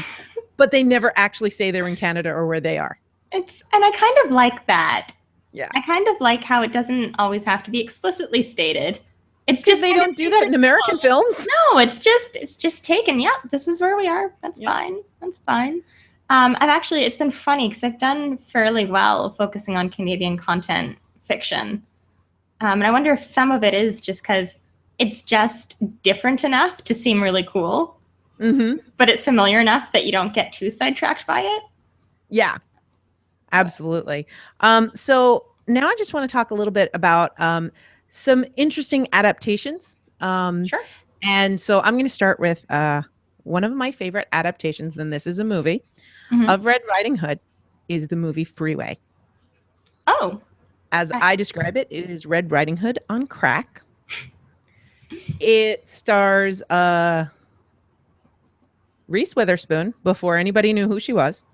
but they never actually say they're in Canada or where they are. And I kind of like that. Yeah. I kind of like how it doesn't always have to be explicitly stated. It's Because just they kind of don't do that in American films. No, it's just taken. Yep, this is where we are. That's Yep. fine. That's fine. I've actually, it's been funny because I've done fairly well focusing on Canadian content fiction. And I wonder if some of it is just because it's just different enough to seem really cool, Mm-hmm. but it's familiar enough that you don't get too sidetracked by it. Yeah, absolutely. So now I just want to talk a little bit about some interesting adaptations. Sure. And so I'm going to start with one of my favorite adaptations, and this is a movie Mhm. of Red Riding Hood, is the movie Freeway. Oh, As I describe it, it is Red Riding Hood on crack. It stars Reese Witherspoon before anybody knew who she was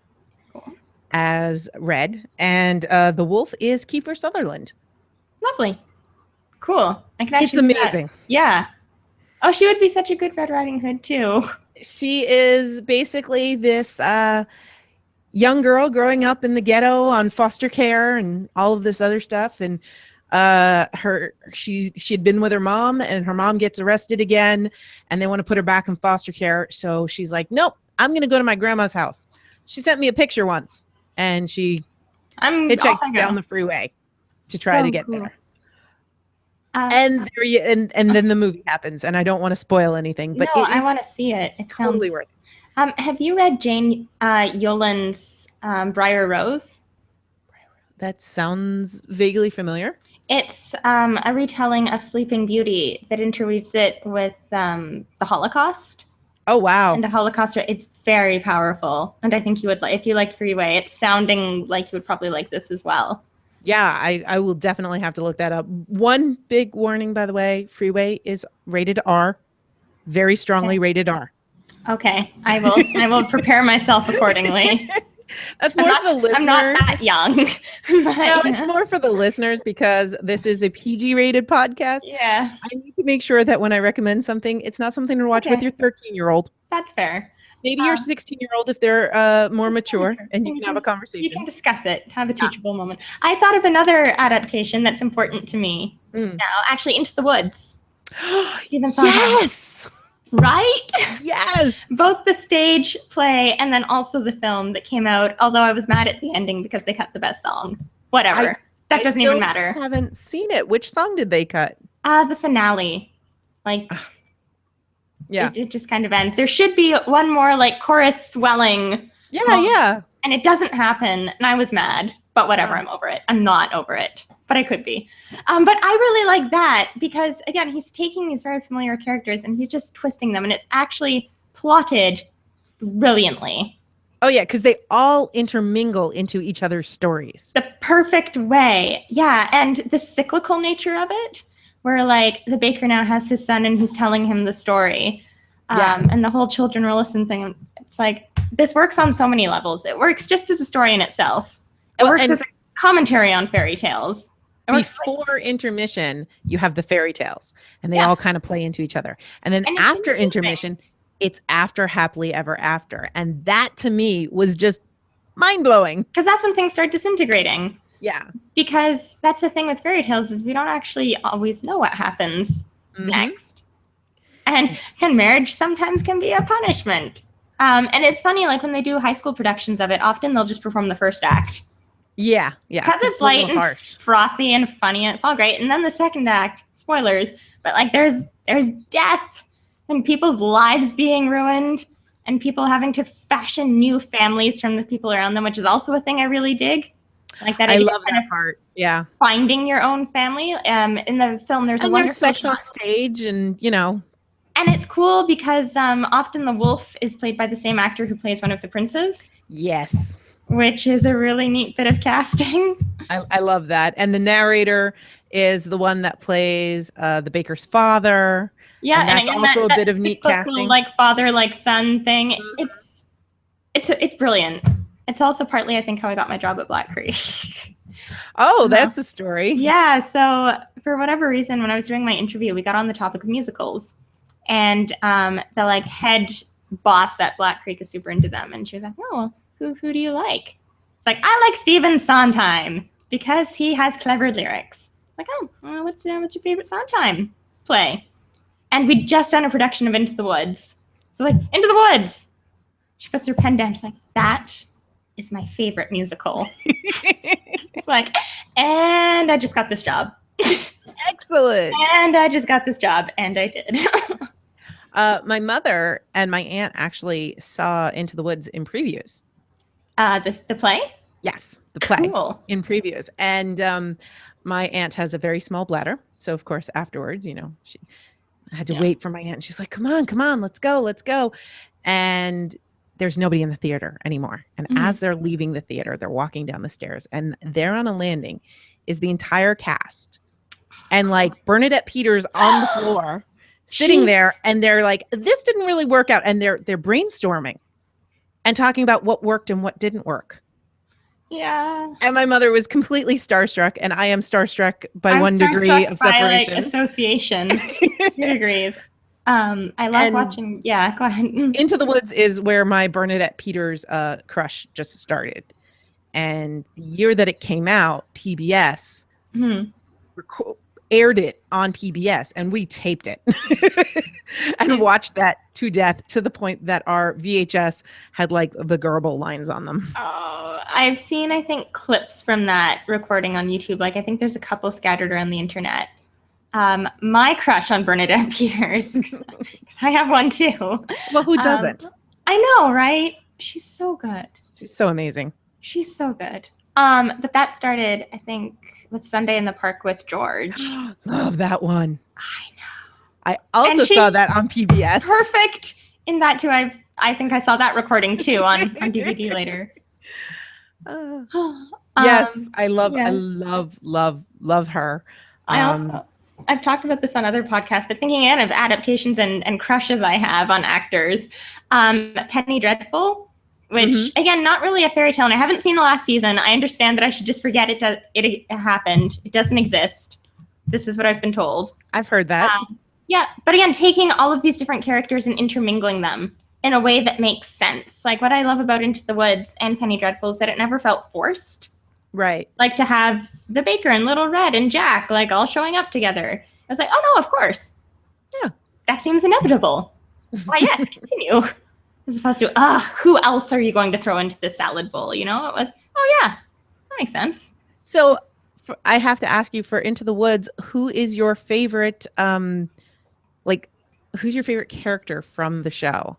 cool. as Red, and the wolf is Kiefer Sutherland. Lovely. Cool. I can actually It's see that. amazing. Yeah. Oh, she would be such a good Red Riding Hood too. She is basically this young girl growing up in the ghetto on foster care and all of this other stuff, and she had been with her mom and her mom gets arrested again and they want to put her back in foster care, so she's like, nope, I'm gonna go to my grandma's house. She sent me a picture once and she hitchhikes down the freeway to try to get there. And then the movie happens, and I don't want to spoil anything, but no, I want to see it. It totally sounds worth it. Have you read Jane Yolen's Briar Rose? That sounds vaguely familiar. It's a retelling of Sleeping Beauty that interweaves it with the Holocaust. Oh, wow. And the Holocaust, it's very powerful. And I think you would like, if you liked Freeway, it's sounding like you would probably like this as well. Yeah, I will definitely have to look that up. One big warning, by the way, Freeway is rated R, very strongly rated R. Okay, I will prepare myself accordingly. That's more for the listeners. I'm not that young. No, it's more for the listeners because this is a PG-rated podcast. Yeah. I need to make sure that when I recommend something, it's not something to watch with your 13-year-old. That's fair. Maybe your 16-year-old, if they're more mature, Sure. and you can have a You conversation. can discuss it, have a teachable moment. I thought of another adaptation that's important to me now, actually, Into the Woods. Stephen Sondheim. Yes! Right? Yes! Both the stage play and then also the film that came out, although I was mad at the ending because they cut the best song. Whatever. That doesn't even matter. I haven't seen it. Which song did they cut? The finale. Like, yeah. It just kind of ends. There should be one more like chorus swelling. Yeah. And it doesn't happen. And I was mad. But whatever, I'm over it. I'm not over it. But I could be. But I really like that because, again, he's taking these very familiar characters and he's just twisting them. And it's actually plotted brilliantly. Oh, yeah, because they all intermingle into each other's stories. The perfect way. Yeah, and the cyclical nature of it, where, like, the baker now has his son and he's telling him the story. And the whole children will listen thing. It's like, this works on so many levels. It works just as a story in itself. It works as a commentary on fairy tales. Before intermission, you have the fairy tales, and they all kind of play into each other. And then after intermission, it's after Happily Ever After. And that, to me, was just mind-blowing. Because that's when things start disintegrating. Yeah. Because that's the thing with fairy tales is we don't actually always know what happens next. And marriage sometimes can be a punishment. And it's funny, like when they do high school productions of it, often they'll just perform the first act. Yeah. Because it's light and frothy and funny and it's all great. And then the second act, spoilers, but like there's death and people's lives being ruined and people having to fashion new families from the people around them, which is also a thing I really dig. Like that. I love that part. Yeah. Finding your own family. In the film, there's a wonderful sex on stage and, And it's cool because often the wolf is played by the same actor who plays one of the princes. Yes. Which is a really neat bit of casting. I love that. And the narrator is the one that plays the baker's father. Yeah, and that's also a bit of neat casting. Like father, like son thing. It's brilliant. It's also partly, I think, how I got my job at Black Creek. Oh, that's a story. Yeah. So for whatever reason, when I was doing my interview, we got on the topic of musicals, and the like head boss at Black Creek is super into them, and she was like, "Oh, who do you like?" It's like, I like Stephen Sondheim because he has clever lyrics. It's like, oh, what's your favorite Sondheim play? And we'd just done a production of Into the Woods. So like, Into the Woods. She puts her pen down. She's like, that is my favorite musical. It's like, and I just got this job. Excellent. And I just got this job, and I did. My mother and my aunt actually saw Into the Woods in previews. The play? Yes, the play in previews. And my aunt has a very small bladder. So, of course, afterwards, she had to wait for my aunt. And she's like, come on, let's go. And there's nobody in the theater anymore. And as they're leaving the theater, they're walking down the stairs. And there on a landing is the entire cast. And like Bernadette Peters on the floor, sitting there. And they're like, this didn't really work out. And they're brainstorming and talking about what worked and what didn't work. Yeah. And my mother was completely starstruck, and I am starstruck by one degree of separation. By, like, association. 2 degrees. I love watching. Yeah, go ahead. Into the Woods is where my Bernadette Peters crush just started. And the year that it came out, PBS aired it on PBS, and we taped it and watched that to death, to the point that our VHS had like the Gerbil lines on them. Oh, I've seen, I think, clips from that recording on YouTube. Like, I think there's a couple scattered around the internet. My crush on Bernadette Peters, because I have one too. Well, who doesn't? I know, right? She's so good. She's so amazing. She's so good. But that started, I think, with Sunday in the Park with George. Love that one. I know. I also saw that on PBS. Perfect in that too. I think I saw that recording too on DVD later. Yes, I love her. I've talked about this on other podcasts, but thinking again of adaptations and crushes I have on actors, Penny Dreadful, which again, not really a fairy tale, and I haven't seen the last season. I understand that I should just forget it happened. It doesn't exist. This is what I've been told. I've heard that. Yeah, but again, taking all of these different characters and intermingling them in a way that makes sense. Like what I love about Into the Woods and Penny Dreadful is that it never felt forced. Right. Like to have the Baker and Little Red and Jack like all showing up together. I was like, oh no, of course. Yeah. That seems inevitable. Why, yes, continue. As opposed to, who else are you going to throw into this salad bowl? You know, it was, oh yeah, that makes sense. So I have to ask you, for Into the Woods, who is your favorite, like, who's your favorite character from the show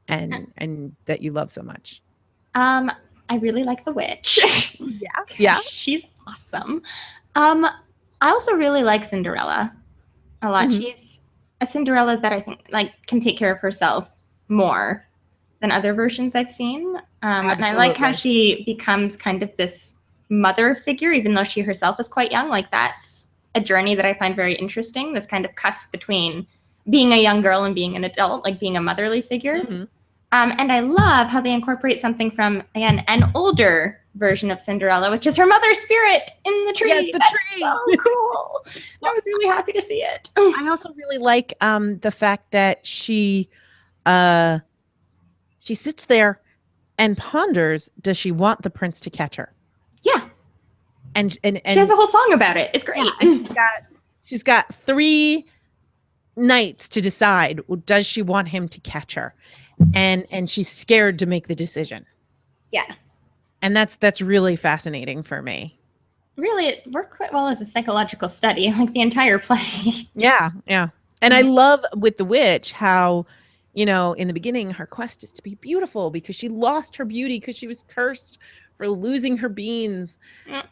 and that you love so much? I really like the witch. Yeah. Yeah. She's awesome. I also really like Cinderella a lot. Mhm. She's a Cinderella that I think like can take care of herself more than other versions I've seen. And I like how Absolutely. she becomes kind of this mother figure, even though she herself is quite young. Like that's a journey that I find very interesting. This kind of cusp between being a young girl and being an adult, like being a motherly figure. Mhm. And I love how they incorporate something from, again, an older version of Cinderella, which is her mother spirit in the tree. Yes, the That's tree. so cool. I was really happy to see it. I also really like the fact that she sits there and ponders, does she want the prince to catch her? Yeah. And she has a whole song about it. It's great. Yeah, and she's got 3 nights to decide, does she want him to catch her? And she's scared to make the decision. Yeah. And that's really fascinating for me. Really, it worked quite well as a psychological study, like the entire play. Yeah, yeah. And I love with the witch how, you know, in the beginning, her quest is to be beautiful because she lost her beauty because she was cursed for losing her beans. Mm.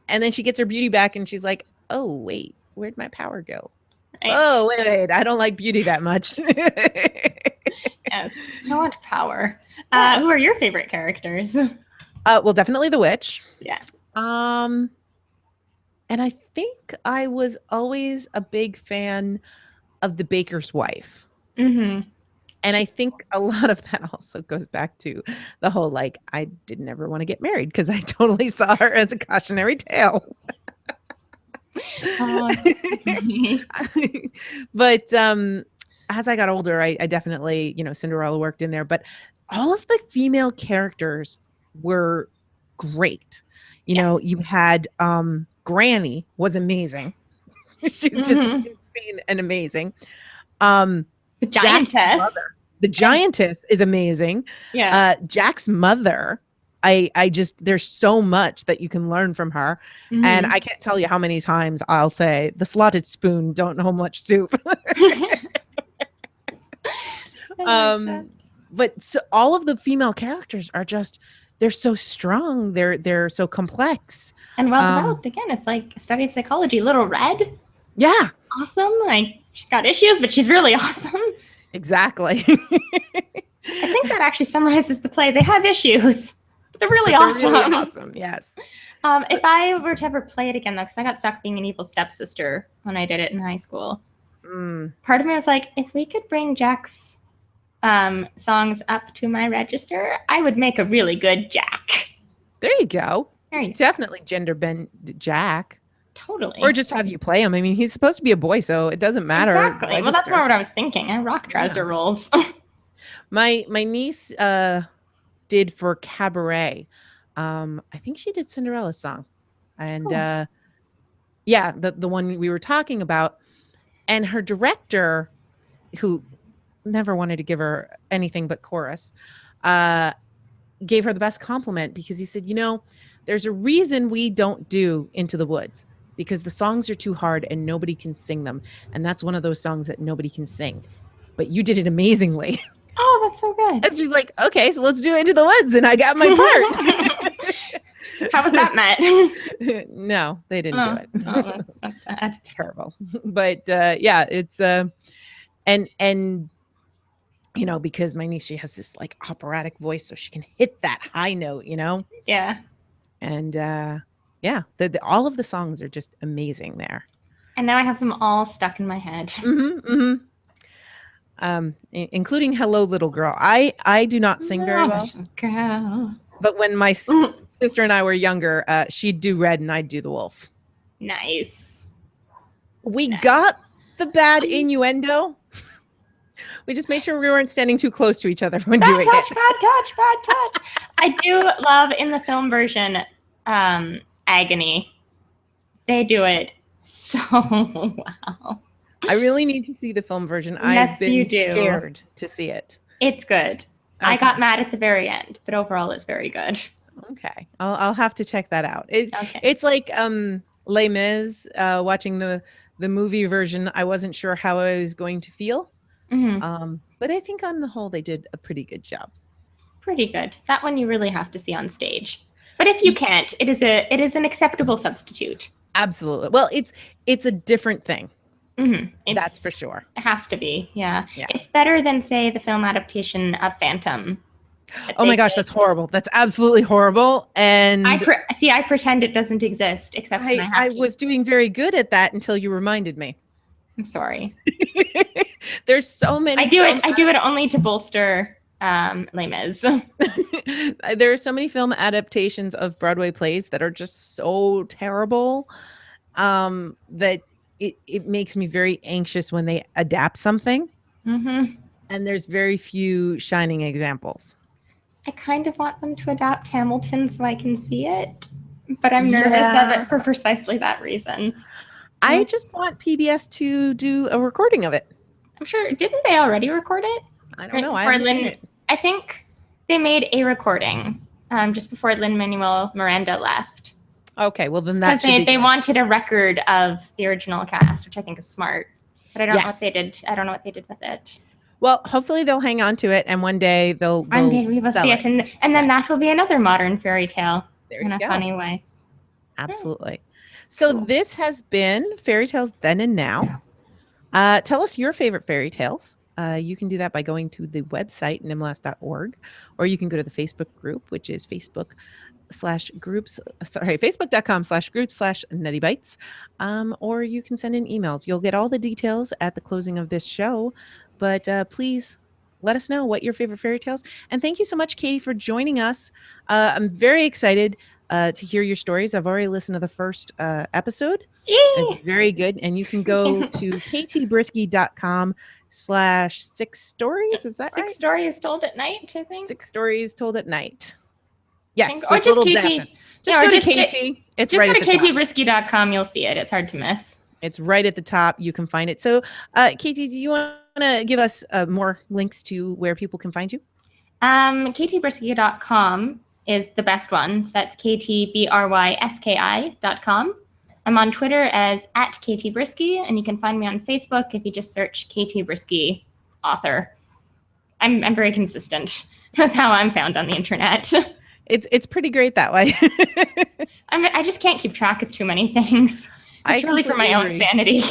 And then she gets her beauty back and she's like, oh, wait, where'd my power go? Right. Oh, wait, I don't like beauty that much. Yes, I want power. Yes. Who are your favorite characters? Well, definitely the witch. Yeah. And I think I was always a big fan of the baker's wife. Mm-hmm. And I think a lot of that also goes back to the whole, like, I didn't ever want to get married because I totally saw her as a cautionary tale. But as I got older, I definitely, you know, Cinderella worked in there. But all of the female characters were great. You know, you had Granny was amazing. She's just insane and amazing. The giantess. The giantess is amazing. Yeah. Jack's mother, I just, there's so much that you can learn from her. Mm-hmm. And I can't tell you how many times I'll say the slotted spoon don't know much soup. But so all of the female characters are just, they're so strong. They're so complex. And well developed. Again, it's like a study of psychology. Little Red. Yeah. Awesome. Like she's got issues, but she's really awesome. Exactly. I think that actually summarizes the play. They have issues, but they're really awesome. Really awesome. Yes. If I were to ever play it again, though, because I got stuck being an evil stepsister when I did it in high school, part of me was like, if we could bring Jack's songs up to my register, I would make a really good Jack. There you go. Right. Definitely gender bend Jack. Totally. Or just have you play him. I mean, he's supposed to be a boy, so it doesn't matter. Exactly. Well, that's more what I was thinking. I rock trouser rolls. My niece did for Cabaret. I think she did Cinderella's song. And yeah, the one we were talking about. And her director, who never wanted to give her anything but chorus, gave her the best compliment because he said, you know, there's a reason we don't do Into the Woods, because the songs are too hard and nobody can sing them. And that's one of those songs that nobody can sing. But you did it amazingly. Oh, that's so good. And she's like, okay, so let's do Into the Woods. And I got my part. How was that met? No, they didn't do it. Oh, that's sad. Terrible. But yeah, it's and you know, because my niece, she has this like operatic voice, so she can hit that high note, you know? Yeah. And yeah, all of the songs are just amazing there. And now I have them all stuck in my head. Including Hello Little Girl. I do not sing very well. Girl. But when my sister and I were younger, she'd do Red and I'd do the Wolf. Nice. We got the bad innuendo, We just made sure we weren't standing too close to each other when Bad doing touch, it. bad touch, bad touch. I do love in the film version, Agony. They do it so well. I really need to see the film version. I've Yes, you been do. scared to see it. It's good. I Okay. got mad at the very end, but overall it's very good. Okay. I'll have to check that out. Okay. It's like Les Mis, watching the movie version. I wasn't sure how I was going to feel. But I think on the whole they did a pretty good job. Pretty good. That one you really have to see on stage. But if you can't, it is an acceptable substitute. Absolutely. Well, it's a different thing. That's for sure. It has to be, yeah. Yeah. It's better than, say, the film adaptation of Phantom. Oh my gosh, that's horrible. That's absolutely horrible. And I pretend it doesn't exist, except when I have to. I was doing very good at that until you reminded me. I'm sorry. There's so many. I do it only to bolster Les Mis. There are so many film adaptations of Broadway plays that are just so terrible, that it makes me very anxious when they adapt something. And there's very few shining examples. I kind of want them to adapt Hamilton so I can see it, but I'm nervous of it for precisely that reason. I just want PBS to do a recording of it. I'm sure. Didn't they already record it? I don't know. I think they made a recording just before Lin-Manuel Miranda left. Okay, well then that's because they wanted a record of the original cast, which I think is smart. But I don't know what they did. I don't know what they did with it. Well, hopefully they'll hang on to it, and one day one day we will see it, and then that will be another modern fairy tale in a funny way. Absolutely. So this has been Fairy Tales Then and Now. Tell us your favorite fairy tales. You can do that by going to the website nimlas.org, or you can go to the Facebook group, which is facebook.com/groups/nuttybites, or you can send in emails. You'll get all the details at the closing of this show, but please let us know what your favorite fairy tales. And thank you so much, Katie, for joining us. I'm very excited to hear your stories. I've already listened to the first episode. It's very good. And you can go to ktbrisky.com/6stories. Is that right? 6 stories told at night, I think. 6 stories told at night. Yes. Or just KT. Just go to KT. It's right at the top. Just go to ktbrisky.com. You'll see it. It's hard to miss. It's right at the top. You can find it. So, KT, do you want to give us more links to where people can find you? ktbrisky.com is the best one. So that's ktbryski.com. I'm on Twitter as @ktbrisky, and you can find me on Facebook if you just search KT Brisky author. I'm very consistent with how I'm found on the internet. It's pretty great that way. I just can't keep track of too many things. It's really for my own sanity.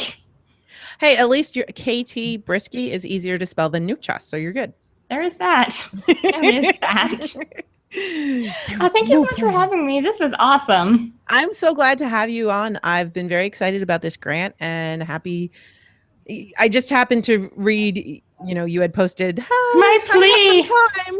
Hey, at least your KT Brisky is easier to spell than Nuchas, so you're good. There is that. There is that. Thank you so much for having me. This was awesome. I'm so glad to have you on. I've been very excited about this grant and happy. I just happened to read, you had posted, my plea.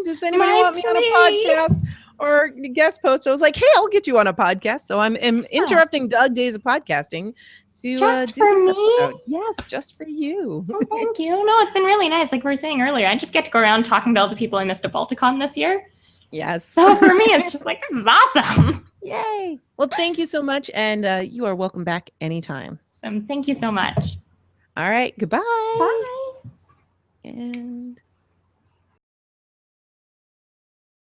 Does anybody want me on a podcast or guest post? So I was like, hey, I'll get you on a podcast. So I'm interrupting Doug Days of Podcasting to just do for this me. episode. Yes, just for you. Oh, thank you. No, it's been really nice. Like we were saying earlier, I just get to go around talking to all the people I missed at Balticon this year. Yes. So for me, it's just like, this is awesome. Yay. Well, thank you so much. And you are welcome back anytime. So thank you so much. All right. Goodbye. Bye. And